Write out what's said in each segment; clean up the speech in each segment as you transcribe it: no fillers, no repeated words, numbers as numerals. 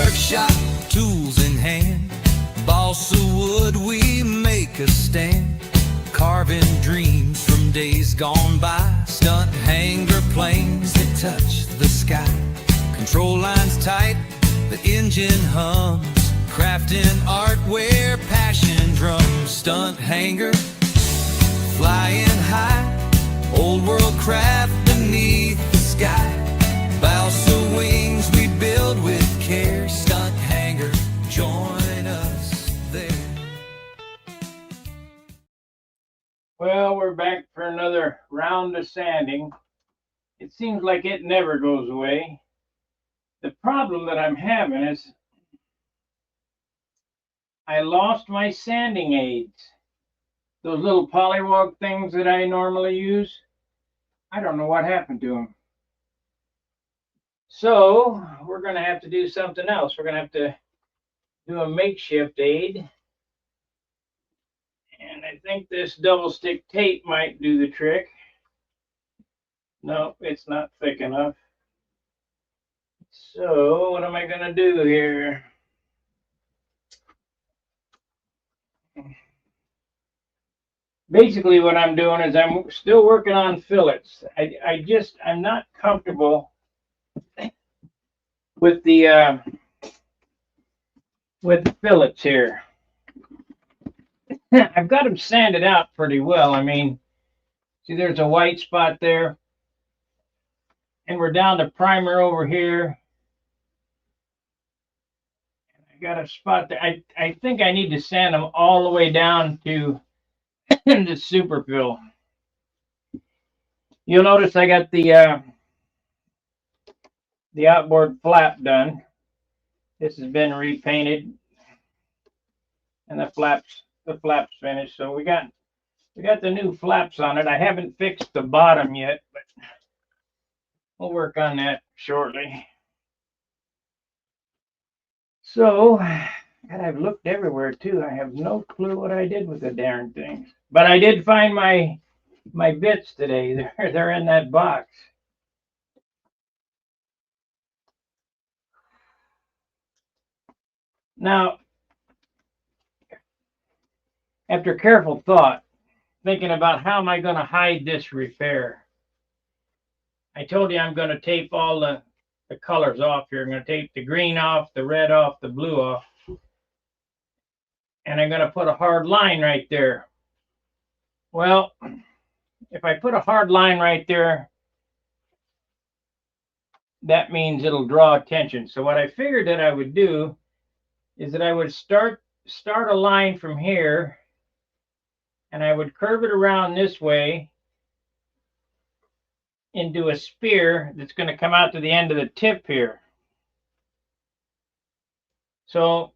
workshop, tools in hand, balsa wood we make a stand, carving dreams from days gone by, stunt hanger planes that touch the sky, control lines tight, the engine hums, crafting art where passion drums, stunt hanger, flying high, old world craft beneath the sky, balsa wings we build with care, stunt hanger, join us there. Well, we're back for another round of sanding. It seems like it never goes away. The problem that I'm having is I lost my sanding aids. Those little polywog things that I normally use. I don't know what happened to them. So we're going to have to do something else. We're going to have to do a makeshift aid. And I think this double stick tape might do the trick. No, it's not thick enough. So what am I going to do here? Basically what I'm doing is I'm still working on fillets. I'm not comfortable with the fillets here. I've got them sanded out pretty well. I mean, see, there's a white spot there, and we're down to primer over here. I got a spot there. I think I need to sand them all the way down to the super fill. You'll notice I got the outboard flap done. This has been repainted, and the flaps finished. So we got the new flaps on it. I haven't fixed the bottom yet, but we'll work on that shortly. So, God, I've looked everywhere too. I have no clue what I did with the darn things. But I did find my bits today. They're in that box. Now, after careful thought, thinking about how am I going to hide this repair, I told you I'm going to tape all the colors off here. I'm going to tape the green off, the red off, the blue off. And I'm going to put a hard line right there. Well, if I put a hard line right there, that means it'll draw attention. So what I figured that I would do is that I would start a line from here, and I would curve it around this way into a spear that's going to come out to the end of the tip here. So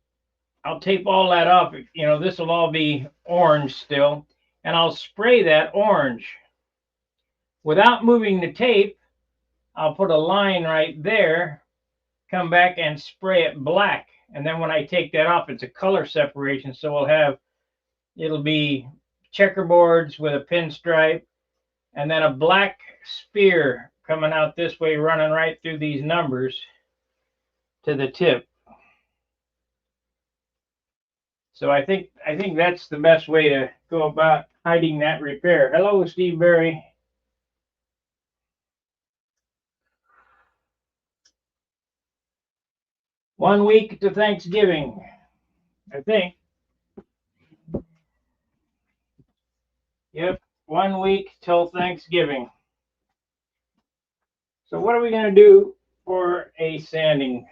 I'll tape all that off. You know, this will all be orange still, and I'll spray that orange. Without moving the tape, I'll put a line right there, come back and spray it black. And then when I take that off, it's a color separation. So it'll be checkerboards with a pinstripe, and then a black spear coming out this way, running right through these numbers to the tip. So I think that's the best way to go about hiding that repair. Hello, Steve Berry. One week to Thanksgiving, I think. Yep, 1 week till Thanksgiving. So what are we going to do for a sanding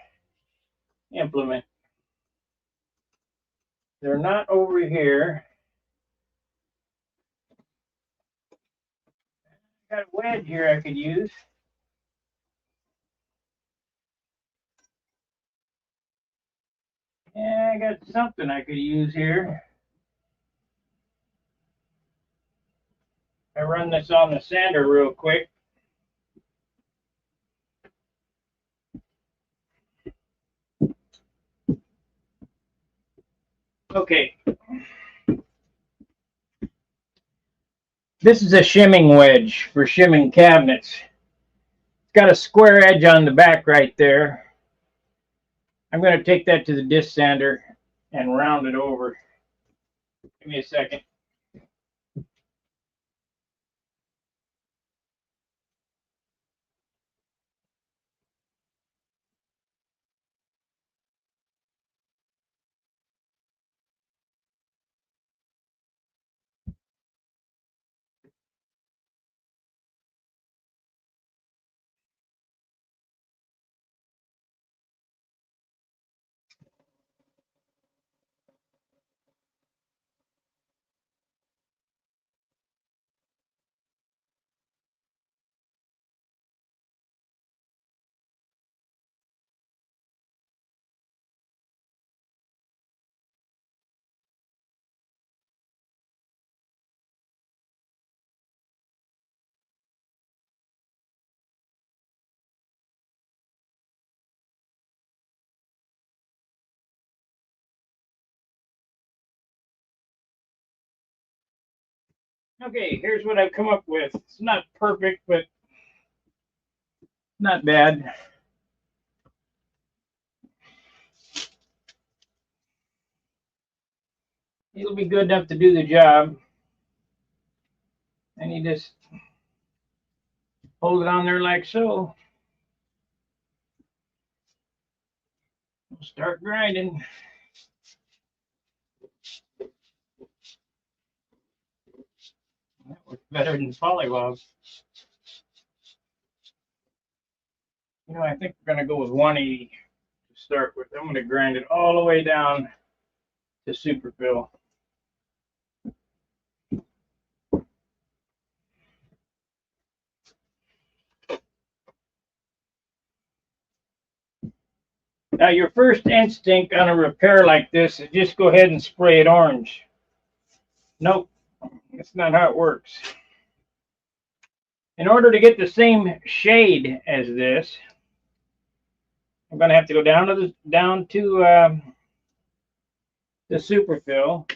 implement? They're not over here. Got a wedge here I could use. Yeah, I got something I could use here. I run this on the sander real quick. Okay. This is a shimming wedge for shimming cabinets. It's got a square edge on the back right there. I'm going to take that to the disc sander and round it over. Give me a second. Okay, here's what I've come up with. It's not perfect, but not bad. It'll be good enough to do the job. And you just hold it on there like so. We'll start grinding. That works better than polywog. You know, I think we're going to go with 180 to start with. I'm going to grind it all the way down to superfill. Now, your first instinct on a repair like this is just go ahead and spray it orange. Nope, that's not how it works. In order to get the same shade as this, I'm going to have to go down to the superfill,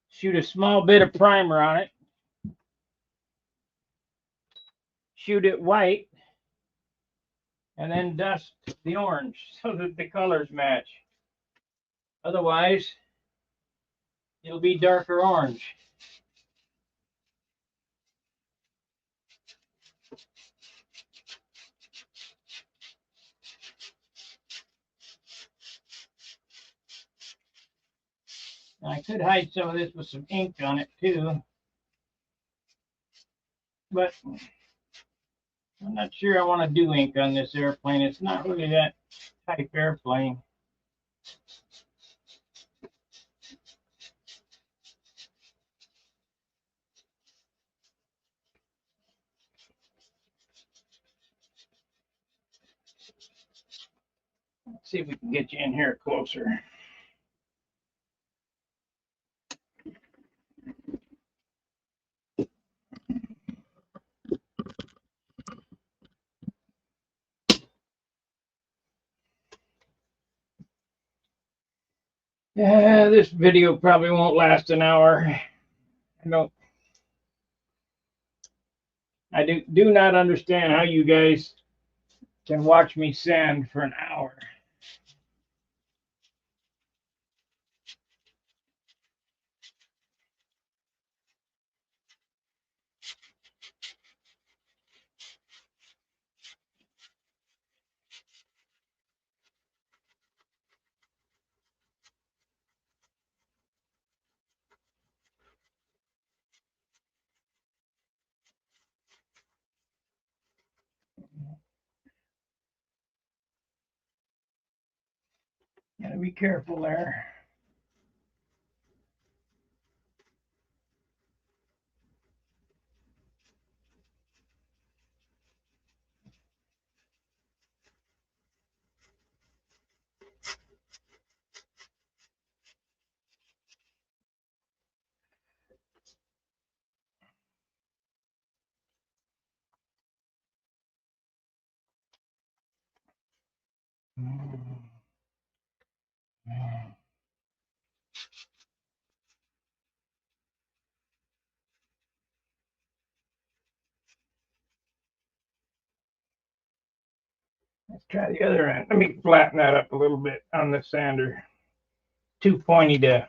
shoot a small bit of primer on it, shoot it white, and then dust the orange so that the colors match. Otherwise, it'll be darker orange. Now, I could hide some of this with some ink on it too, but I'm not sure I want to do ink on this airplane. It's not really that type airplane. Let's see if we can get you in here closer. Yeah, this video probably won't last an hour. I do not understand how you guys can watch me sand for an hour. Gotta be careful there. That's Try the other end. Let me flatten that up a little bit on the sander. Too pointy to,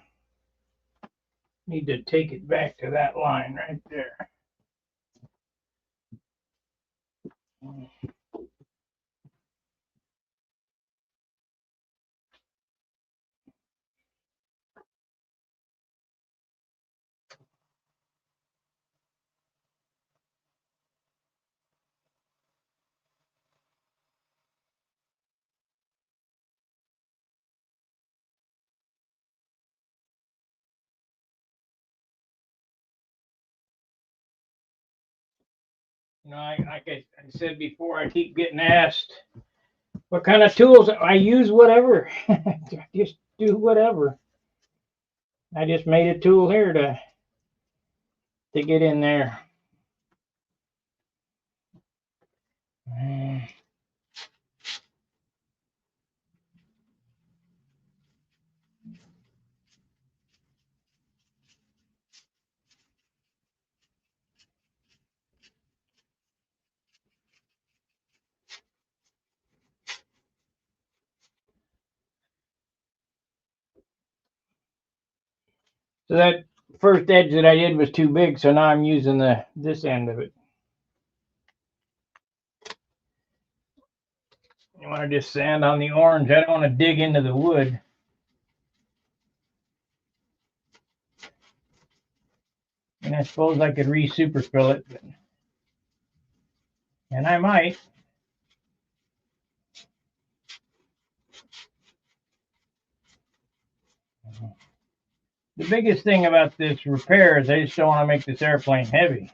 need to take it back to that line right there. You know, like I said before, I keep getting asked what kind of tools I use. Whatever, just do whatever. I just made a tool here to get in there. So that first edge that I did was too big, so now I'm using this end of it. You want to just sand on the orange. I don't want to dig into the wood. And I suppose I could re-superfill it, and I might. The biggest thing about this repair is I just don't want to make this airplane heavy.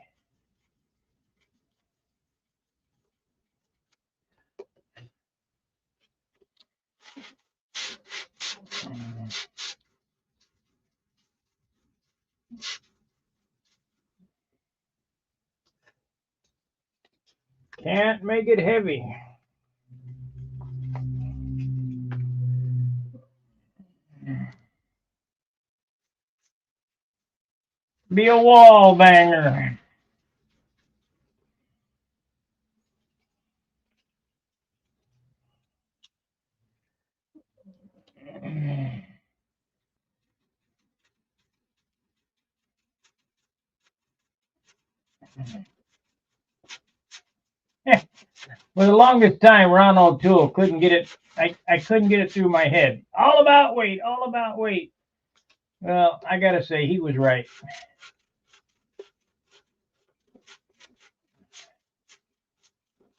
Can't make it heavy. Be a wall banger. For the longest time, Ron O'Toole couldn't get it. I couldn't get it through my head. All about weight, all about weight. Well, I gotta say he was right.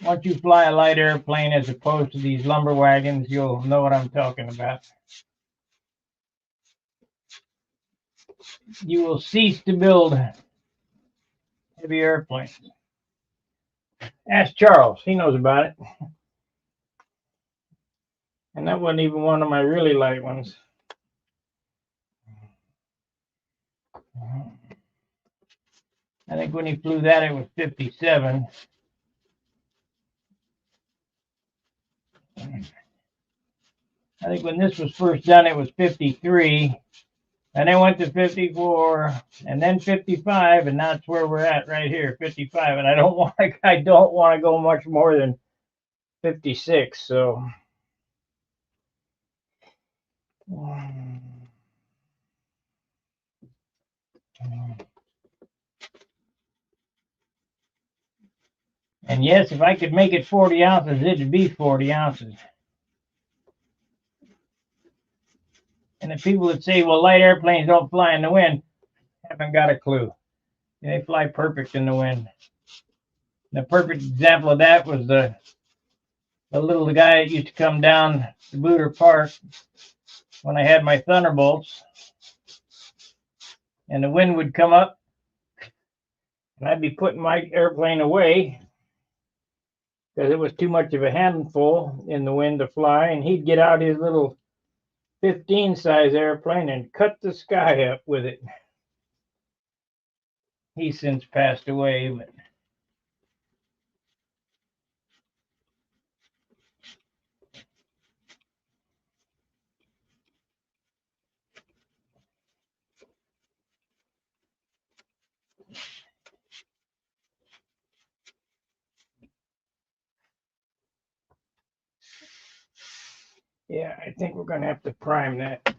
Once you fly a light airplane as opposed to these lumber wagons, you'll know what I'm talking about. You will cease to build heavy airplanes. Ask Charles, he knows about it. And that wasn't even one of my really light ones. I think when he flew that, it was 57. I think when this was first done, it was 53. And then went to 54, and then 55, and that's where we're at right here, 55. And I don't want to go much more than 56. So. And yes, if I could make it 40 ounces, it'd be 40 ounces. And the people that say, well, light airplanes don't fly in the wind, haven't got a clue. They fly perfect in the wind. The perfect example of that was the little guy that used to come down to Booter Park when I had my Thunderbolts. And the wind would come up, and I'd be putting my airplane away because it was too much of a handful in the wind to fly. And he'd get out his little 15 size airplane and cut the sky up with it. He's since passed away, but Yeah, I think we're gonna have to prime that.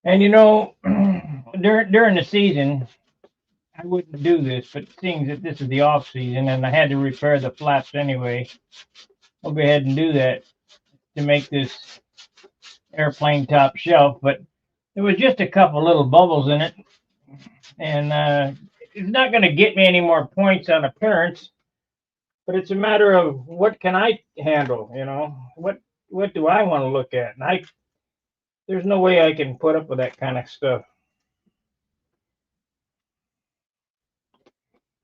And during the season, I wouldn't do this, but seeing that this is the off season and I had to repair the flaps anyway, I'll go ahead and do that to make this airplane top shelf. But there was just a couple little bubbles in it, and it's not going to get me any more points on appearance. But it's a matter of what can I handle. What do I want to look at? And there's no way I can put up with that kind of stuff.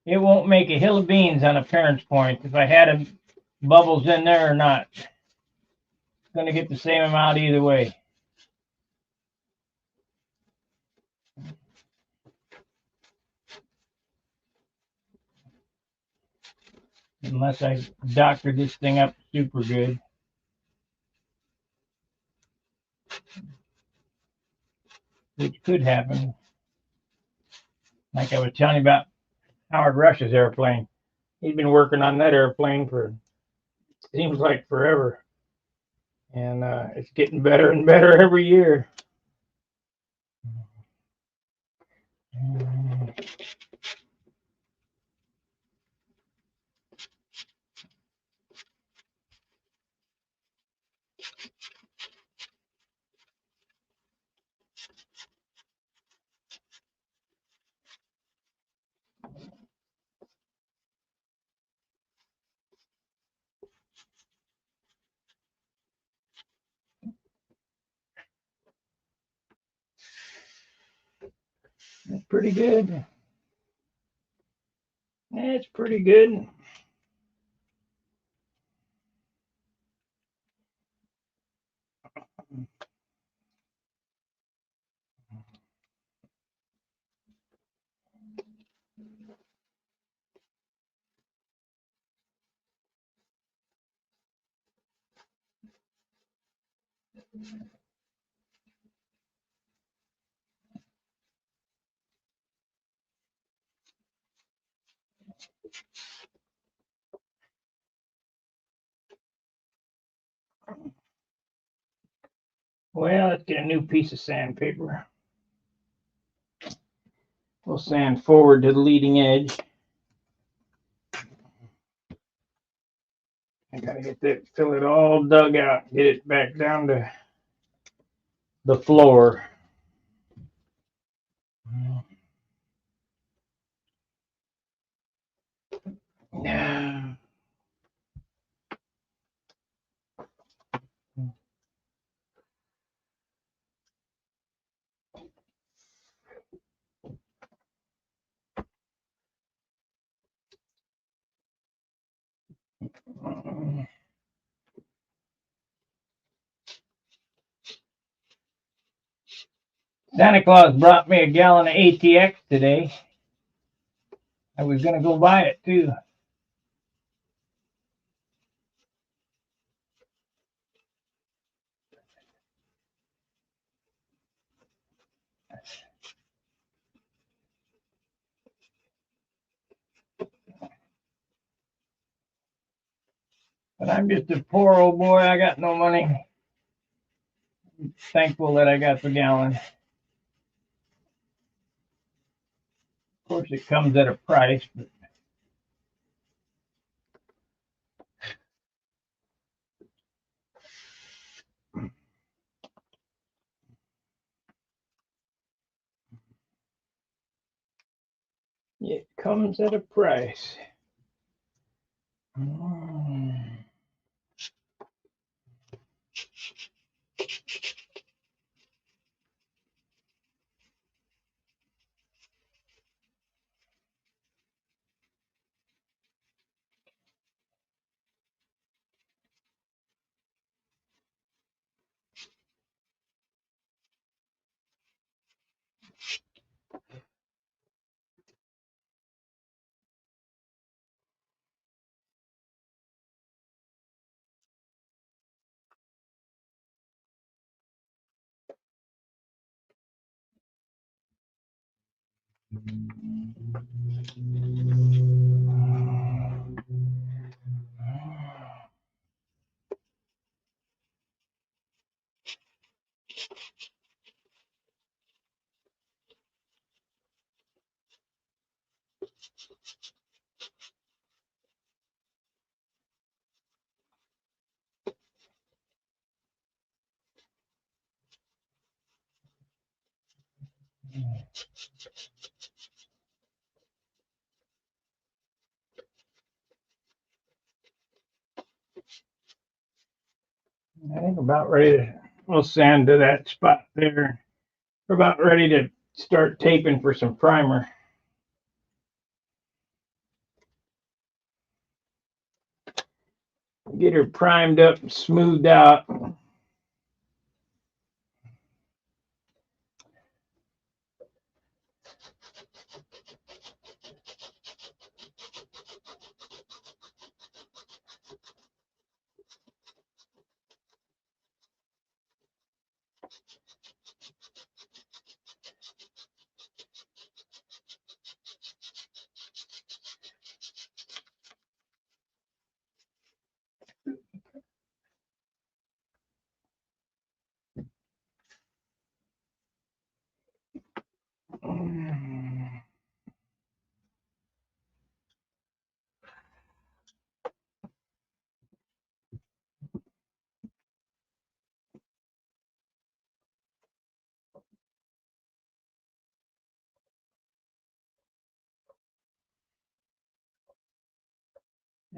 It won't make a hill of beans on appearance points if I had bubbles in there or not. It's going to get the same amount either way. Unless I doctor this thing up super good. Which could happen. Like I was telling you about Howard Rush's airplane. He's been working on that airplane for seems like forever. And it's getting better and better every year. It's pretty good. It's pretty good. Well, let's get a new piece of sandpaper. We'll sand forward to the leading edge. I gotta get that, fill it all dug out, get it back down to the floor. Yeah. Santa Claus brought me a gallon of ATX today. I was gonna go buy it too. But I'm just a poor old boy. I got no money. Thankful that I got the gallon. Of course, it comes at a price, but it comes at a price. I think about ready to, we'll sand to that spot there. We're about ready to start taping for some primer. Get her primed up and smoothed out.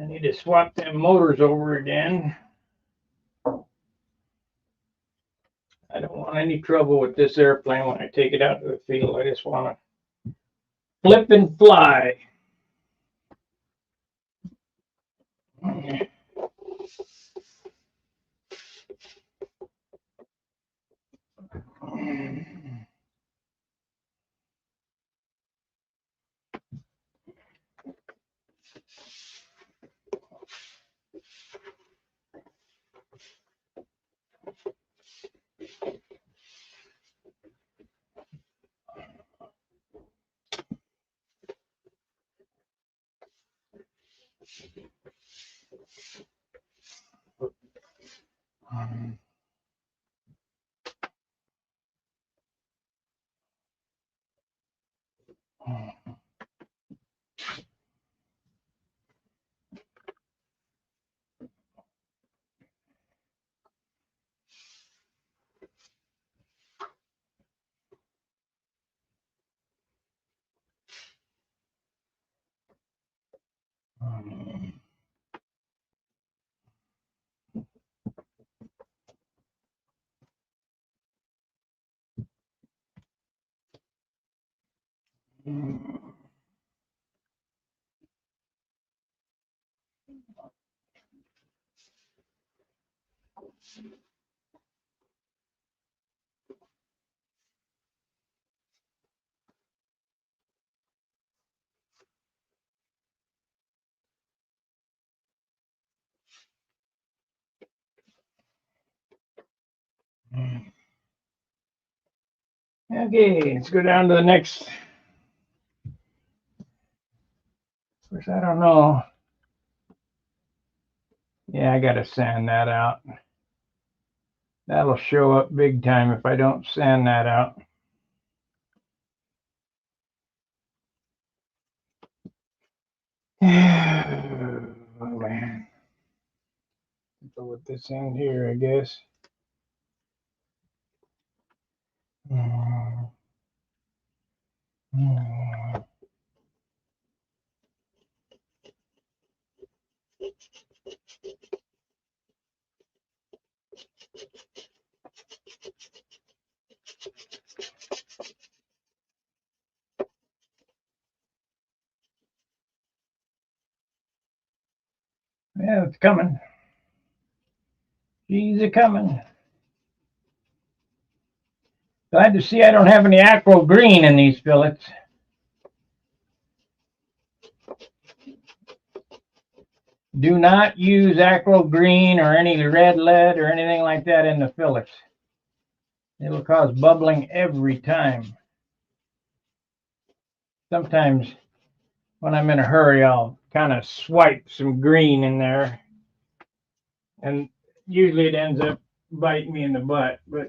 I need to swap them motors over again. I don't want any trouble with this airplane when I take it out to the field. I just want to flip and fly. Okay, let's go down to the next. Of course, I don't know. Yeah, I gotta sand that out. That'll show up big time if I don't sand that out. Oh man. Go with this end here, I guess. Yeah, it's coming. She's a coming. Glad to see I don't have any aqua green in these fillets. Do not use aqua green or any red lead or anything like that in the fillets. It will cause bubbling every time. sometimes when I'm in a hurry, I'll kind of swipe some green in there, and usually it ends up biting me in the butt. But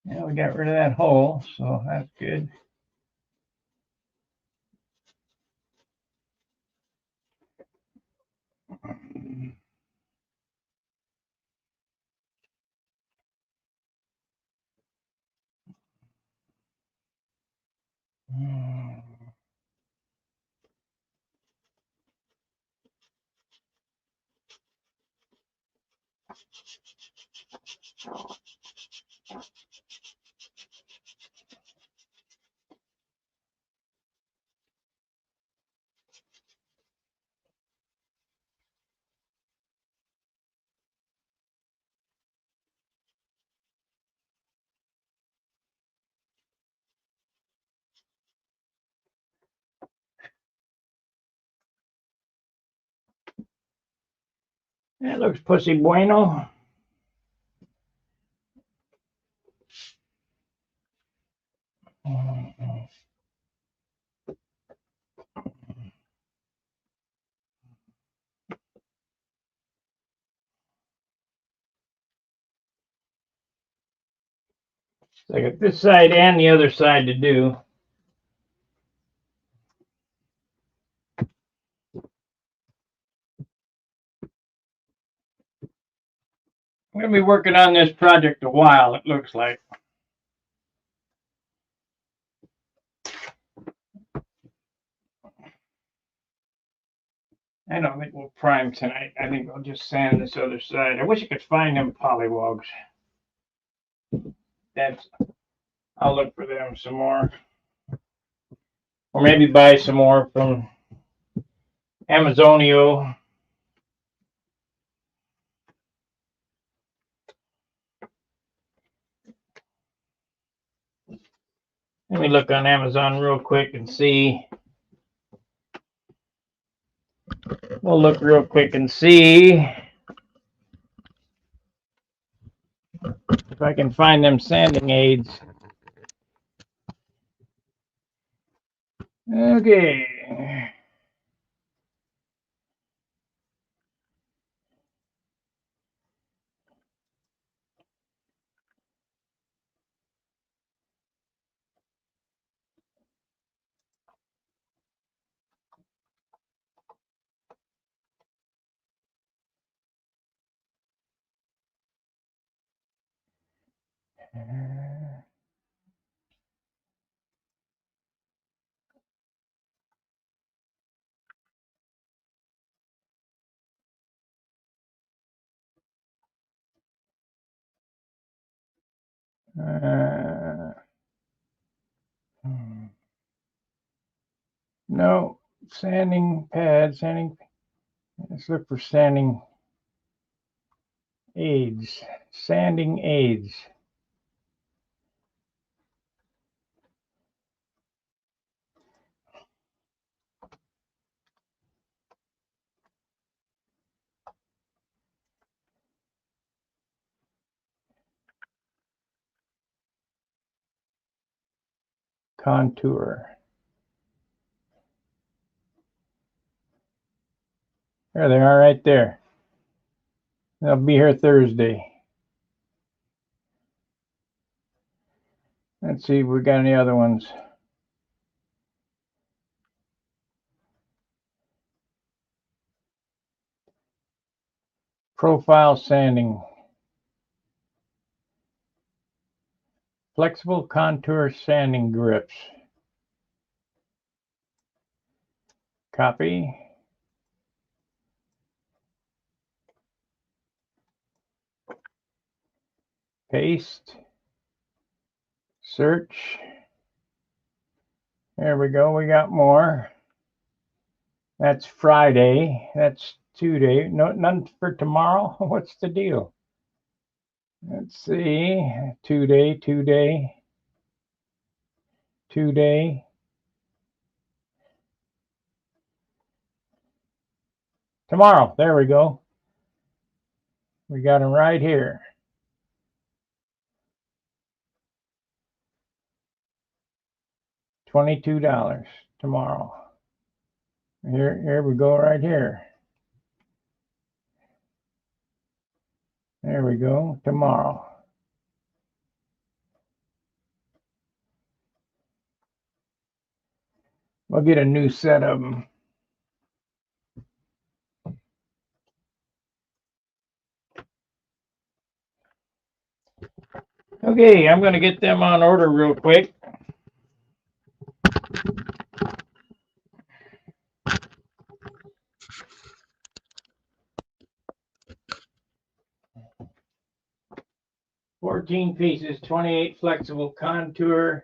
yeah, we got rid of that hole, so that's good. That looks pussy bueno. So I got this side and the other side to do. I'm going to be working on this project a while, it looks like. I don't think we'll prime tonight. I think I'll just sand this other side. I wish I could find them pollywogs. I'll look for them some more. Or maybe buy some more from Amazonio. Let me look on Amazon real quick and see. We'll look real quick and see if I can find them sanding aids. Okay. No, sanding pad, sanding. Let's look for sanding aids. Sanding aids. Contour. There they are right there. They'll be here Thursday. Let's see if we got any other ones. Profile sanding. Flexible contour sanding grips. Copy. Paste. Search. There we go. We got more. That's Friday. That's 2 day. No, none for tomorrow. What's the deal? Let's see. 2 day, 2 day, 2 day. Tomorrow. There we go. We got them right here. $22 tomorrow. Here we go right here. There we go. Tomorrow. We'll get a new set of them. Okay, I'm going to get them on order real quick. $14 pieces, 28 flexible contour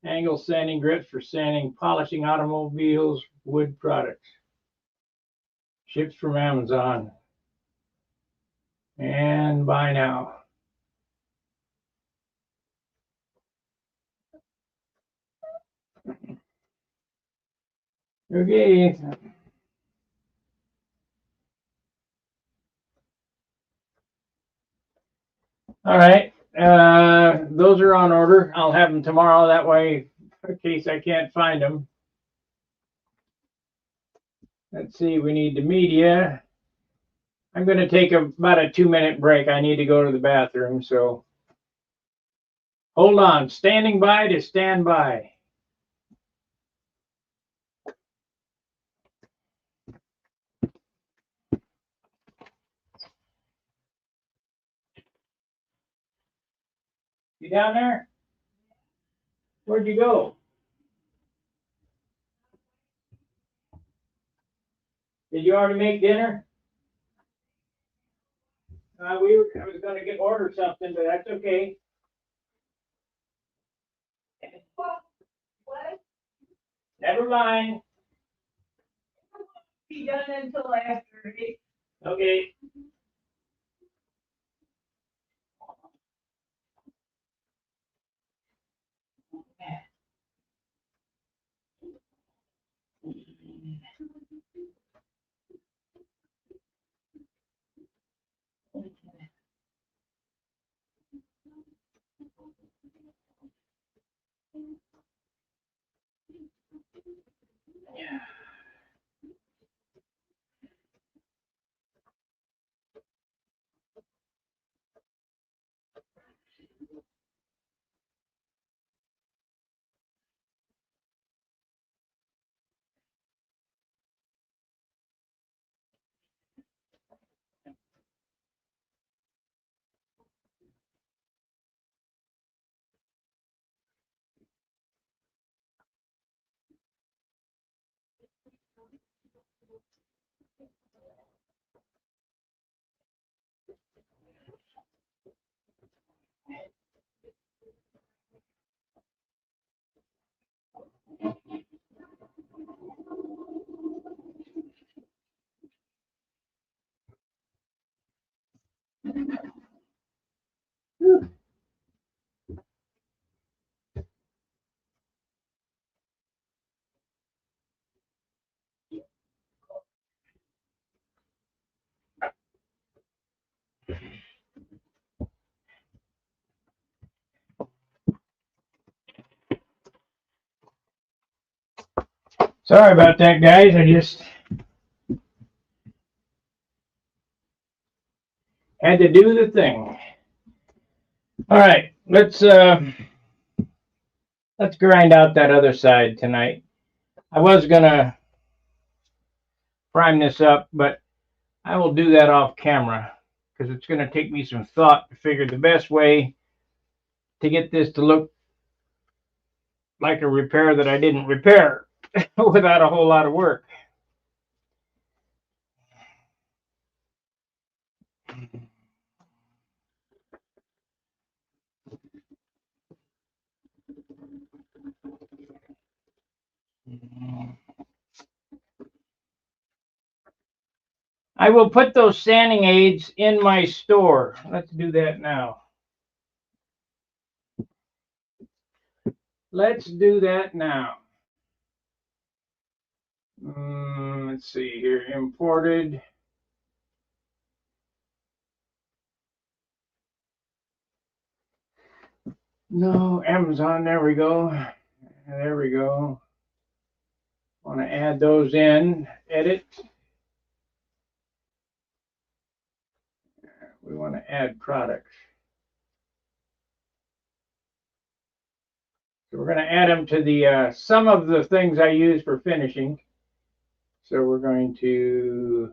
angle sanding grips for sanding, polishing automobiles, wood products. Ships from Amazon. And buy now. Okay. All right. Those are on order. I'll have them tomorrow. That way, in case I can't find them. Let's see. We need the media. I'm going to take about a 2-minute break. I need to go to the bathroom. So hold on. Standing by to stand by. You down there? Where'd you go? Did you already make dinner? I was going to order something, but that's okay. What? Never mind. Be done until after 8. Okay. Yeah. Sorry about that, guys. I just had to do the thing. All right, let's grind out that other side tonight. I was gonna prime this up, but I will do that off camera because it's gonna take me some thought to figure the best way to get this to look like a repair that I didn't repair without a whole lot of work. I will put those sanding aids in my store. Let's do that now. Let's do that now. Let's see here. Imported. No, Amazon. There we go. There we go. Want to add those in. Edit. We want to add products. So we're going to add them to the some of the things I use for finishing. So we're going to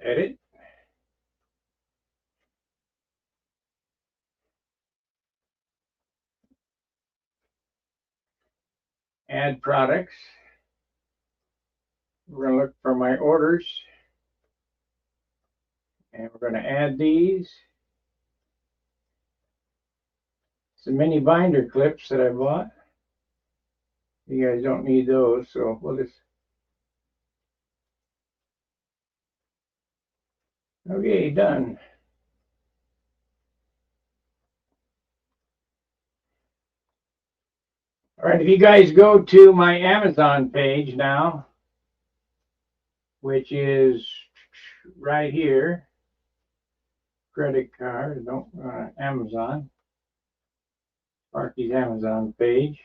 edit. Add products. We're going to look for my orders. And we're going to add these. Some mini binder clips that I bought. You guys don't need those, so we'll just. Okay, done. All right, if you guys go to my Amazon page now, which is right here, credit card, don't Amazon, Sparky's Amazon page.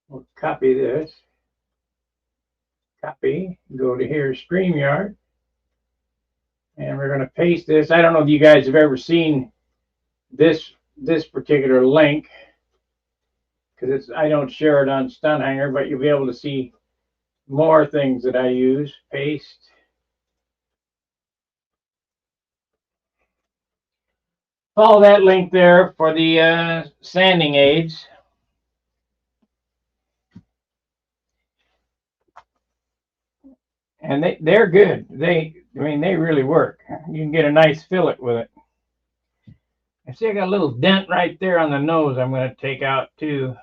We'll copy this. Copy, go to here, StreamYard, and we're going to paste this. I don't know if you guys have ever seen this particular link, because I don't share it on StuntHanger, but you'll be able to see more things that I use. Paste. Follow that link there for the sanding aids. And they're good. I mean, they really work. You can get a nice fillet with it. I see I got a little dent right there on the nose I'm going to take out too.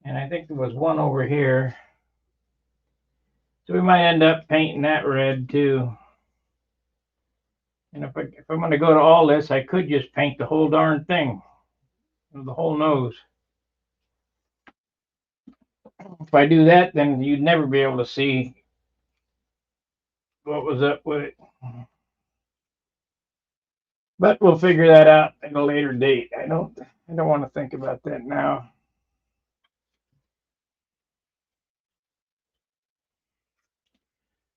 And I think there was one over here. So we might end up painting that red too. And if I'm going to go to all this, I could just paint the whole darn thing, the whole nose. If I do that, then you'd never be able to see what was up with it. But we'll figure that out at a later date. I don't want to think about that now.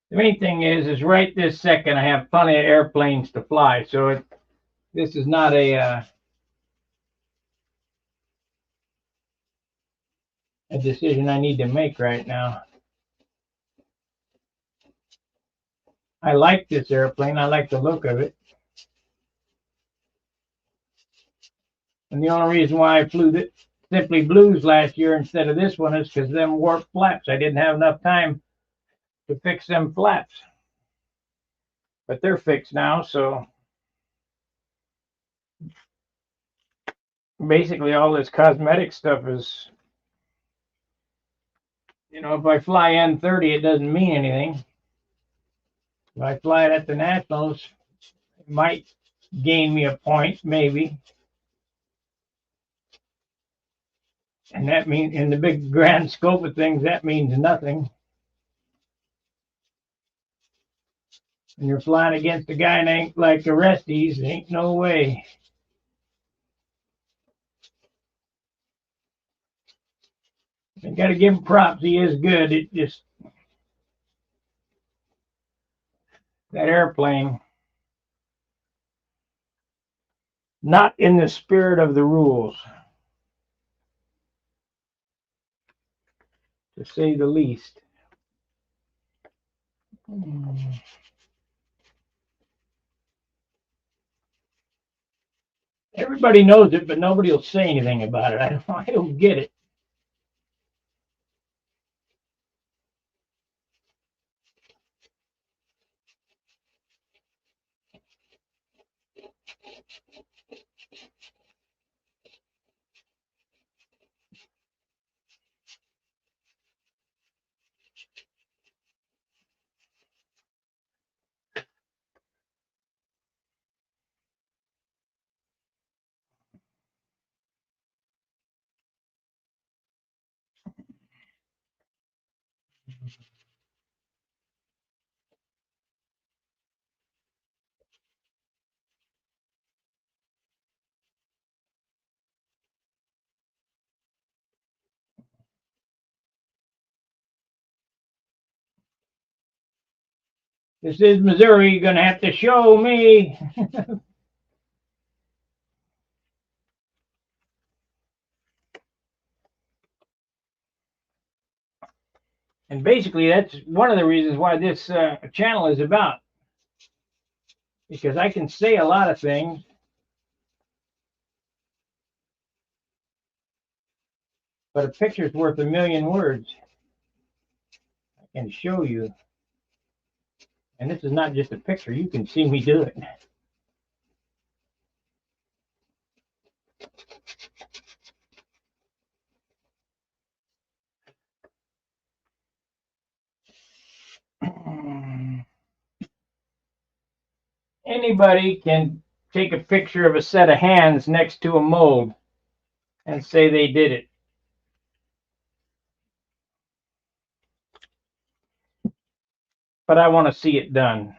The main thing is right this second I have plenty of airplanes to fly, so this is not a decision I need to make right now. I like this airplane. I like the look of it. And the only reason why I flew the Simply Blues last year instead of this one is because them warped flaps. I didn't have enough time to fix them flaps. But they're fixed now, so basically all this cosmetic stuff is, if I fly N30, it doesn't mean anything. If I fly it at the Nationals, it might gain me a point, maybe. And that means, in the big grand scope of things, that means nothing. And you're flying against a guy named like the Resties, ain't no way. You got to give him props. He is good. It just, that airplane, not in the spirit of the rules, to say the least. Everybody knows it, but nobody will say anything about it. I don't get it. This is Missouri. You're going to have to show me. And basically, that's one of the reasons why this channel is about. Because I can say a lot of things, but a picture's worth a million words. I can show you. And this is not just a picture. You can see me do it. Anybody can take a picture of a set of hands next to a mold and say they did it. But I want to see it done.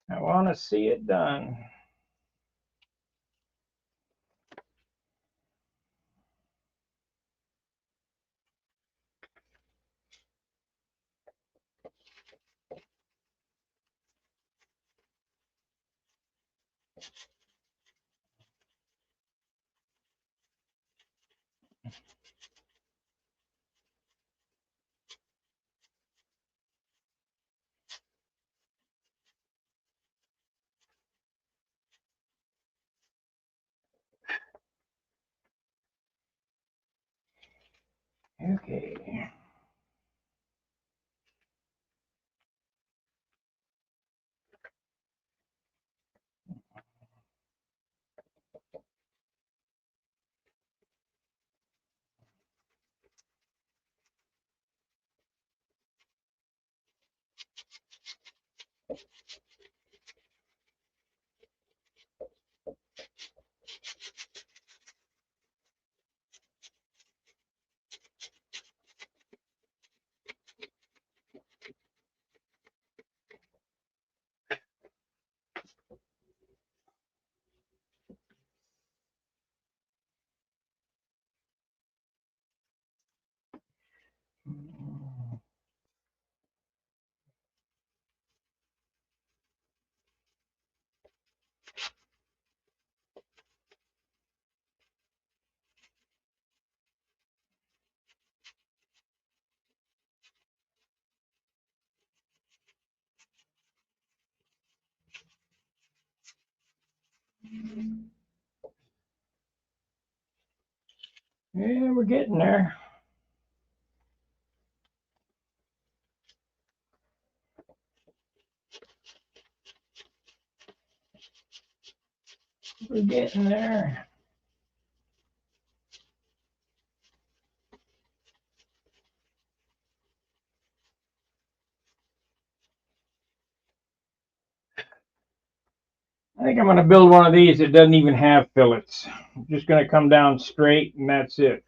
I want to see it done. Okay. Yeah, we're getting there. We're getting there. I think I'm going to build one of these that doesn't even have fillets. I'm just going to come down straight and that's it.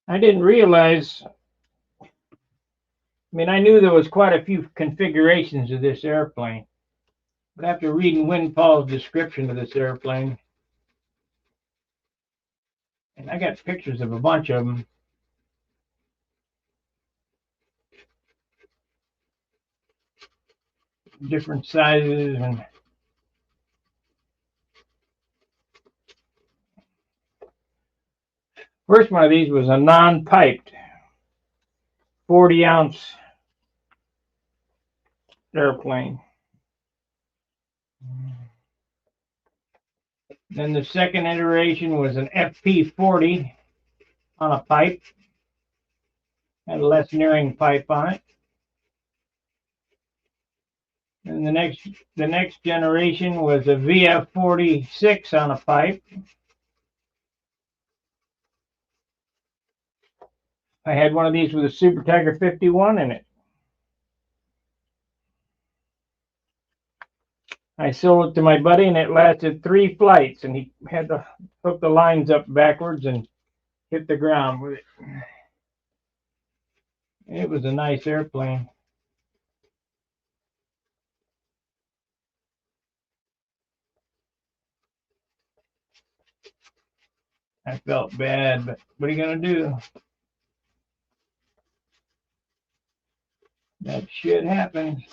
I didn't realize, I mean, I knew there was quite a few configurations of this airplane, but after reading Windfall's description of this airplane, and I got pictures of a bunch of them, different sizes, and first one of these was a non-piped 40-ounce airplane. Then the second iteration was an FP40 on a pipe, had a less nearing pipe on it. And the next generation was a VF46 on a pipe. I had one of these with a Super Tiger 51 in it. I sold it to my buddy, and it lasted 3 flights, and he had to hook the lines up backwards and hit the ground with it. It was a nice airplane. I felt bad, but what are you going to do? That shit happens.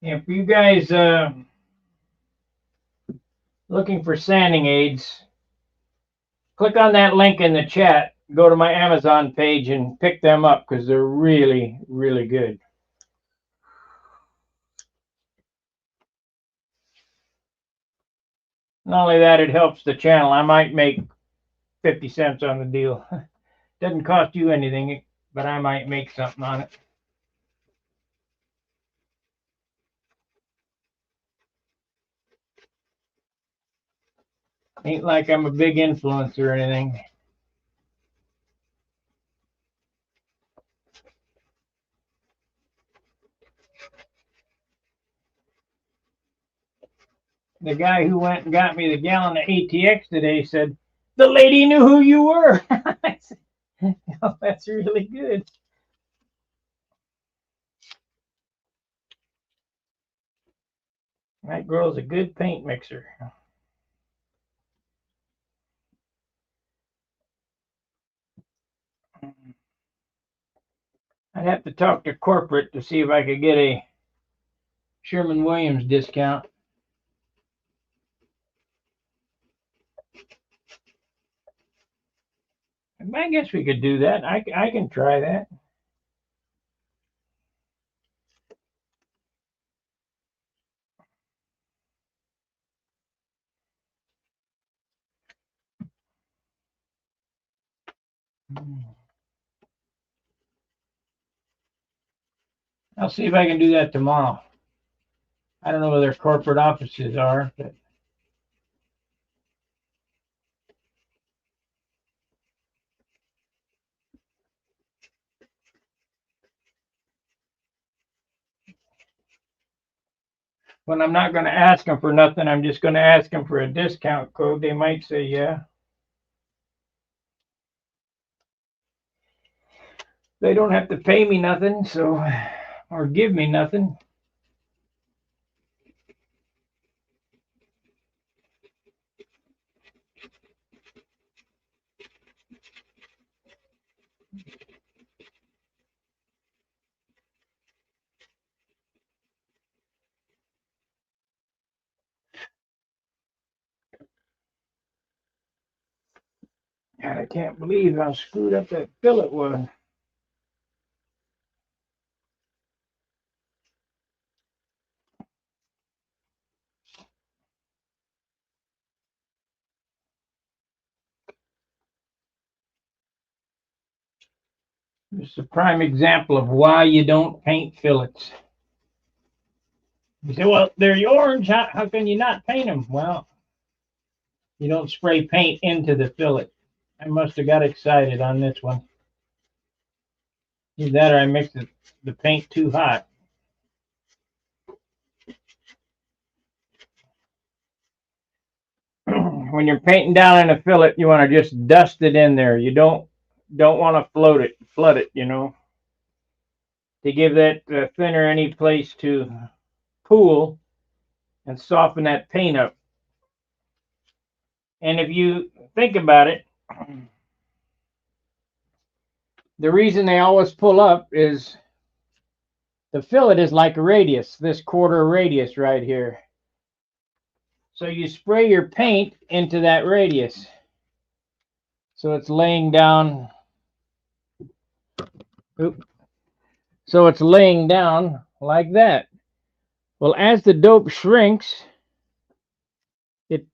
If you guys looking for sanding aids, click on that link in the chat, go to my Amazon page and pick them up because they're really, really good. Not only that, it helps the channel. I might make 50 cents on the deal. Doesn't cost you anything, but I might make something on it. Ain't like I'm a big influencer or anything. The guy who went and got me the gallon of ATX today said, "The lady knew who you were." I said, "Oh, that's really good." That girl's a good paint mixer. I'd have to talk to corporate to see if I could get a Sherwin-Williams discount. I guess we could do that. I can try that. I'll see if I can do that tomorrow. I don't know where their corporate offices are, but when I'm not going to ask them for nothing, I'm just going to ask them for a discount code. They might say, yeah. They don't have to pay me nothing, so, or give me nothing. God, I can't believe how screwed up that fillet was. This is a prime example of why you don't paint fillets. You say, well, they're orange. How can you not paint them? Well, you don't spray paint into the fillet. I must have got excited on this one. Either that or I mixed the paint too hot. When you're painting down in a fillet, you want to just dust it in there. You don't want to flood it, you know, to give that thinner any place to pool and soften that paint up. And if you think about it, the reason they always pull up is the fillet is like a radius, this quarter radius right here. So you spray your paint into that radius. So it's laying down. Oop. So it's laying down like that. Well, as the dope shrinks, it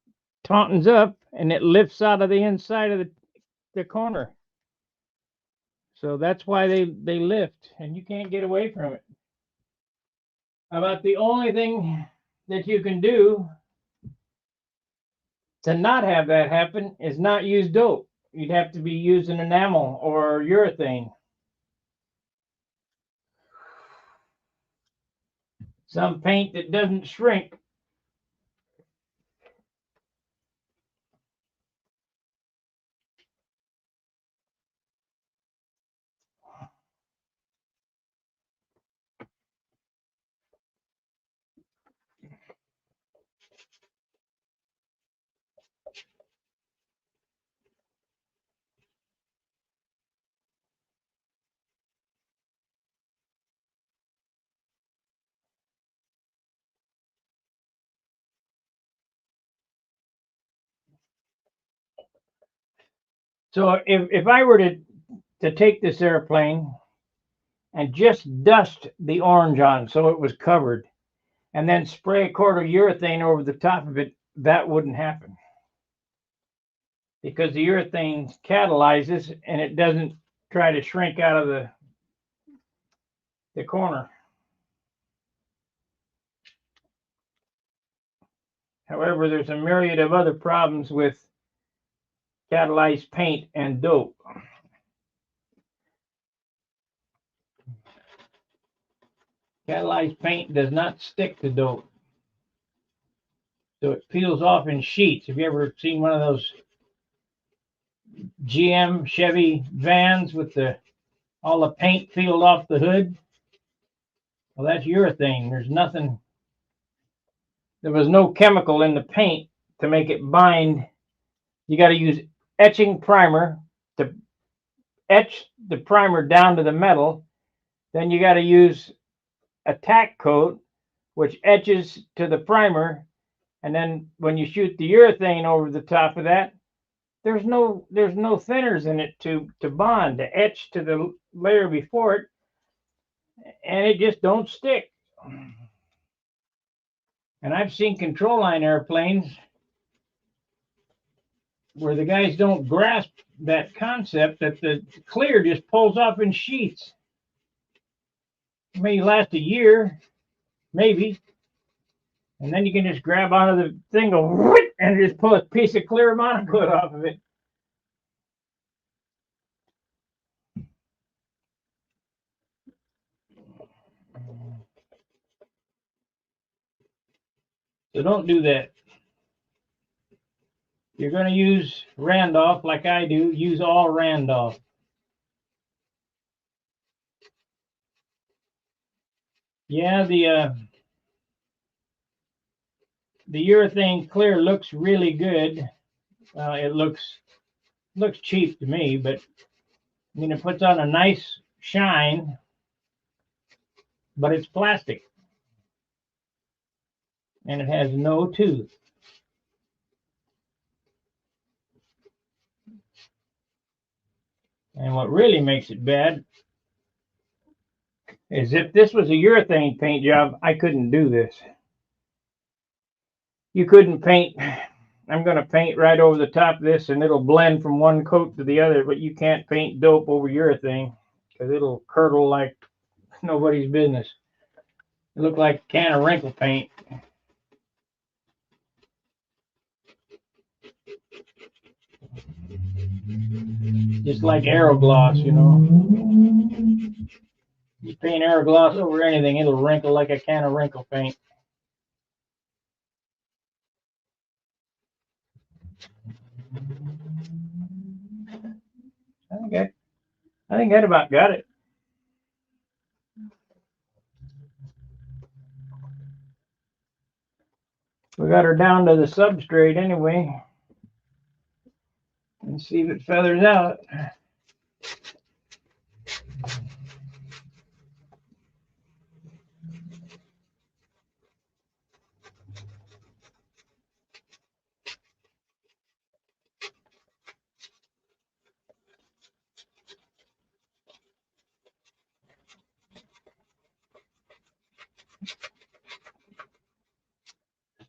tautens up and it lifts out of the inside of the corner. So that's why they lift, and you can't get away from it. About the only thing that you can do to not have that happen is not use dope. You'd have to be using enamel or urethane. Some paint that doesn't shrink. So if I were to take this airplane and just dust the orange on so it was covered, and then spray a quart of urethane over the top of it, that wouldn't happen. Because the urethane catalyzes and it doesn't try to shrink out of the corner. However, there's a myriad of other problems with catalyzed paint and dope. Catalyzed paint does not stick to dope. So it peels off in sheets. Have you ever seen one of those GM Chevy vans with all the paint peeled off the hood? Well, that's urethane. There was no chemical in the paint to make it bind. You got to use etching primer to etch the primer down to the metal. Then you got to use a tack coat, which etches to the primer. And then when you shoot the urethane over the top of that, there's no thinners in it to bond, to etch to the layer before it, and it just don't stick. And I've seen control line airplanes where the guys don't grasp that concept that the clear just pulls off in sheets. It may last a year, maybe, and then you can just grab onto the thing, go, and just pull a piece of clear monocoat off of it. So don't do that. You're going to use Randolph like I do. Use all Randolph. Yeah, the urethane clear looks really good. It looks cheap to me, but I mean it puts on a nice shine. But it's plastic, and it has no tooth. And what really makes it bad is if this was a urethane paint job, I couldn't do this. You couldn't paint. I'm going to paint right over the top of this, and it'll blend from one coat to the other, but you can't paint dope over urethane because it'll curdle like nobody's business. It looked like a can of wrinkle paint. Just like Aerogloss, you know. You paint Aerogloss over anything, it'll wrinkle like a can of wrinkle paint. I think that about got it. We got her down to the substrate anyway. And see if it feathers out.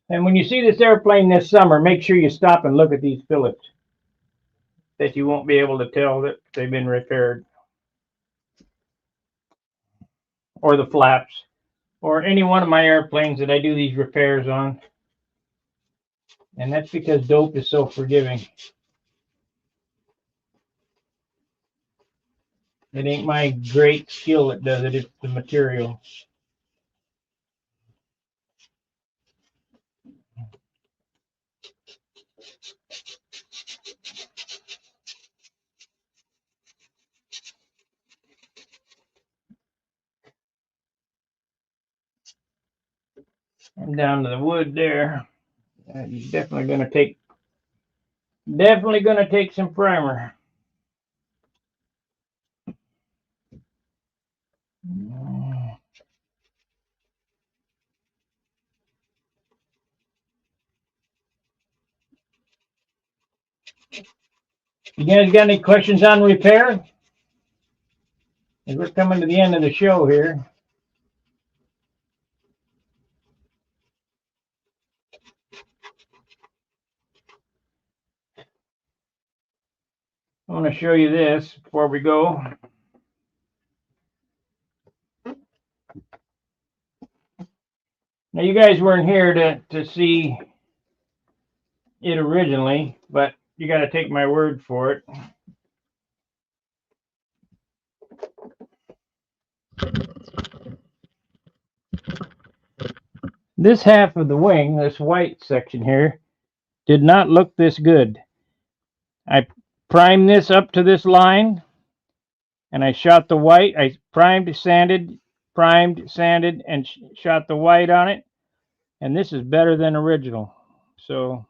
And when you see this airplane this summer, make sure you stop and look at these fillets, that you won't be able to tell that they've been repaired. Or the flaps, or any one of my airplanes that I do these repairs on. And that's because dope is so forgiving. It ain't my great skill that does it, it's the material. I'm down to the wood there. It's definitely gonna take some primer. You guys got any questions on repair? We're coming to the end of the show here. I want to show you this before we go. Now, you guys weren't here to see it originally, but you got to take my word for it. This half of the wing, this white section here, did not look this good. I primed this up to this line, and I shot the white. I primed, sanded, and shot the white on it. And this is better than original. So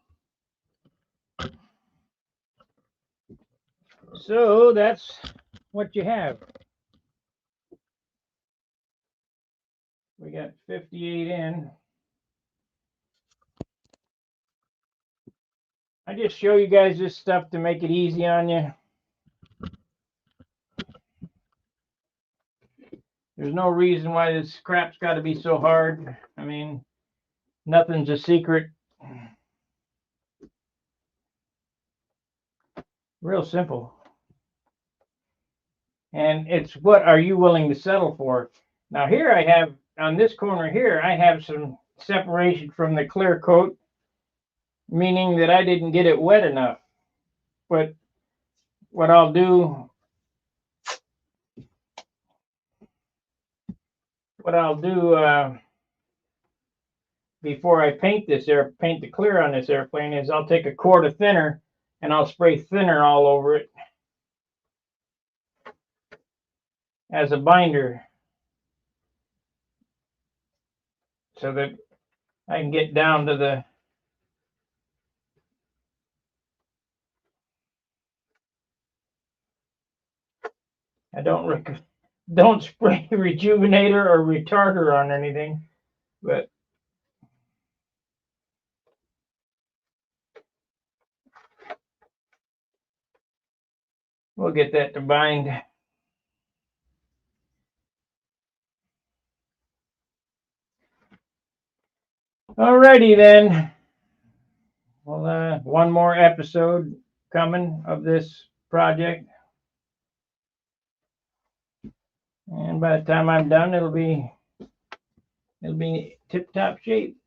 that's what you have. We got 58 in. I just show you guys this stuff to make it easy on you. There's no reason why this crap's got to be so hard. I mean, nothing's a secret. Real simple. And it's what are you willing to settle for? Now here I have, on this corner here, I have some separation from the clear coat, meaning that I didn't get it wet enough. But what I'll do before I paint the clear on this airplane is I'll take a quart of thinner and I'll spray thinner all over it as a binder so that I can get down to the don't spray rejuvenator or retarder on anything, but we'll get that to bind. Alrighty then. Well, one more episode coming of this project. And by the time I'm done, it'll be tip-top shape.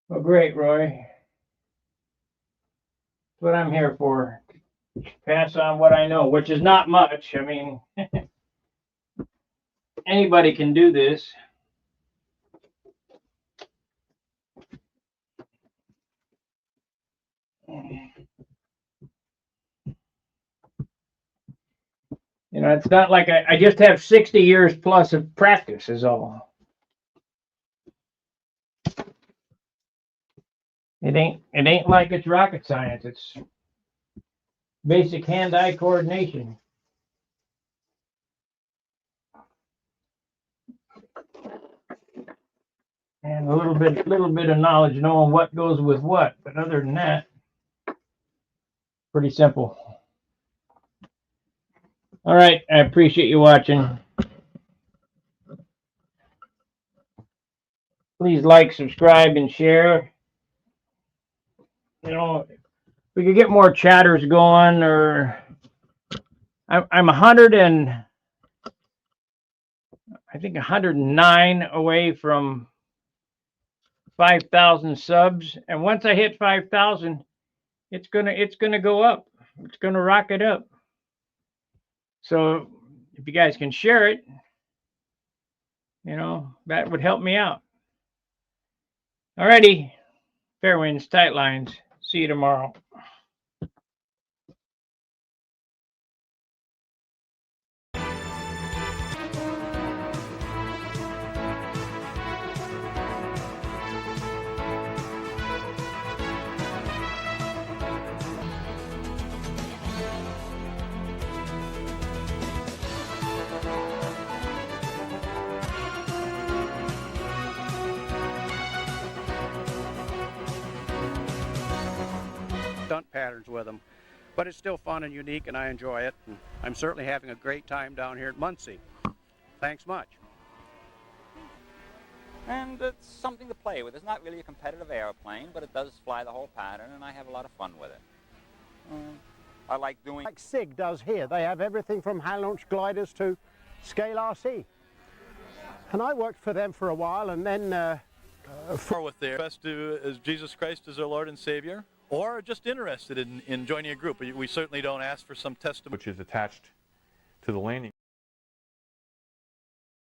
Well, great, Roy. That's what I'm here for. Pass on what I know, which is not much. I mean, anybody can do this. You know, it's not like I just have 60 years plus of practice is all. It ain't like it's rocket science. It's basic hand-eye coordination. And a little bit of knowledge knowing what goes with what. But other than that, pretty simple. All right, I appreciate you watching. Please like, subscribe, and share. You know, if we could get more chatters going, or I'm 100 and I think 109 away from 5,000 subs, and once I hit 5,000, it's gonna go up. It's gonna rocket up. So if you guys can share it, you know, that would help me out. Alrighty, fair winds, tight lines. See you tomorrow. Stunt patterns with them, but it's still fun and unique, and I enjoy it. And I'm certainly having a great time down here at Muncie. Thanks much. And it's something to play with. It's not really a competitive airplane, but it does fly the whole pattern, and I have a lot of fun with it. I like doing... Like SIG does here. They have everything from hand-launched gliders to scale RC. And I worked for them for a while, and then with their best to as Jesus Christ as their Lord and Savior, or just interested in joining a group. We certainly don't ask for some testimony. Which is attached to the landing.